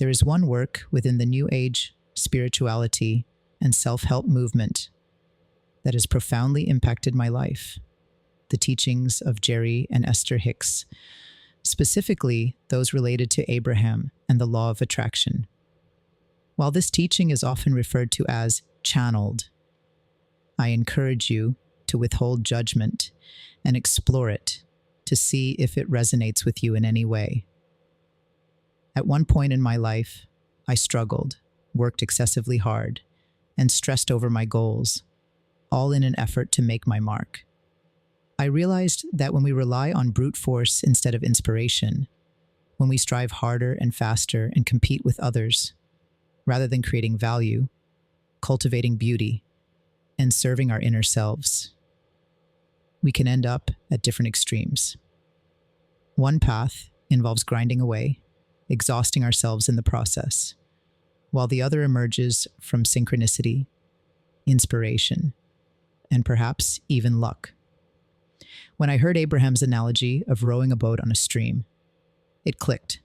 There is one work within the New Age spirituality and self-help movement that has profoundly impacted my life: the teachings of Jerry and Esther Hicks, specifically those related to Abraham and the law of attraction. While this teaching is often referred to as channeled, I encourage you to withhold judgment and explore it to see if it resonates with you in any way. At one point in my life, I struggled, worked excessively hard, and stressed over my goals, all in an effort to make my mark. I realized that when we rely on brute force instead of inspiration, when we strive harder and faster and compete with others, rather than creating value, cultivating beauty, and serving our inner selves, we can end up at different extremes. One path involves grinding away, exhausting ourselves in the process, while the other emerges from synchronicity, inspiration, and perhaps even luck. When I heard Abraham's analogy of rowing a boat on a stream, it clicked,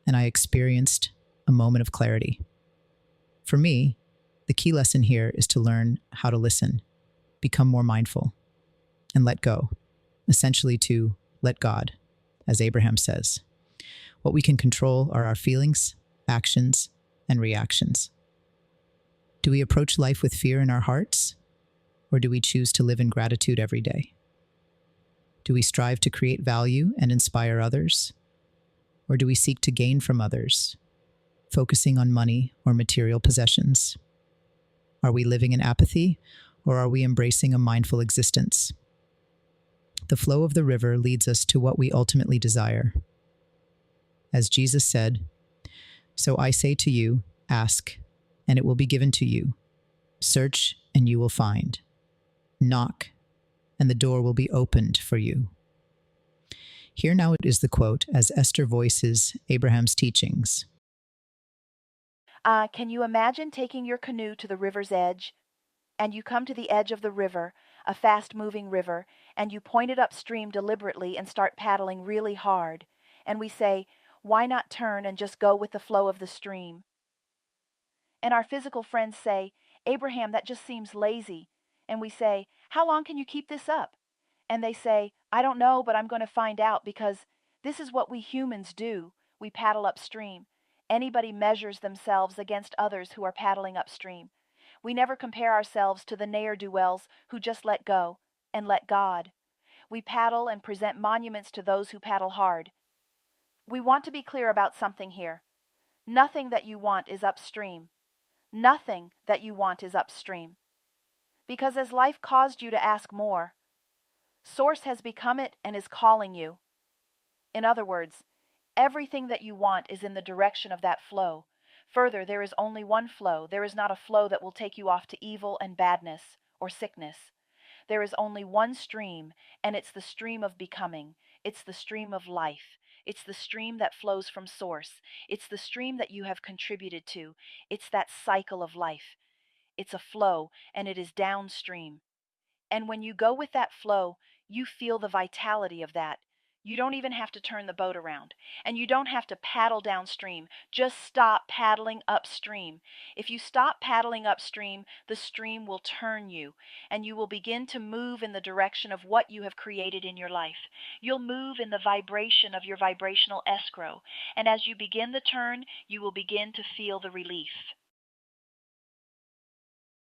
and I experienced a moment of clarity. For me, the key lesson here is to learn how to listen, become more mindful, and let go, essentially to let God, as Abraham says. What we can control are our feelings, actions, and reactions. Do we approach life with fear in our hearts, or do we choose to live in gratitude every day? Do we strive to create value and inspire others, or do we seek to gain from others, focusing on money or material possessions? Are we living in apathy, or are we embracing a mindful existence? The flow of the river leads us to what we ultimately desire. As Jesus said, "So I say to you, ask, and it will be given to you. Search, and you will find. Knock, and the door will be opened for you." Here now is the quote as Esther voices Abraham's teachings. Can you imagine taking your canoe to the river's edge? And you come to the edge of the river, a fast-moving river, and you point it upstream deliberately and start paddling really hard. And we say, why not turn and just go with the flow of the stream? And our physical friends say, Abraham, that just seems lazy. And we say, how long can you keep this up? And they say, I don't know, but I'm going to find out, because this is what we humans do. We paddle upstream. Anybody measures themselves against others who are paddling upstream. We never compare ourselves to the ne'er-do-wells who just let go and let God. We paddle and present monuments to those who paddle hard. We want to be clear about something here. Nothing that you want is upstream. Nothing that you want is upstream. Because as life caused you to ask more, Source has become it and is calling you. In other words, everything that you want is in the direction of that flow. Further, there is only one flow. There is not a flow that will take you off to evil and badness or sickness. There is only one stream, and it's the stream of becoming. It's the stream of life. It's the stream that flows from Source. It's the stream that you have contributed to. It's that cycle of life. It's a flow, and it is downstream. And when you go with that flow, you feel the vitality of that. You don't even have to turn the boat around, and you don't have to paddle downstream. Just stop paddling upstream. If you stop paddling upstream, the stream will turn you, and you will begin to move in the direction of what you have created in your life. You'll move in the vibration of your vibrational escrow, and as you begin the turn, you will begin to feel the relief.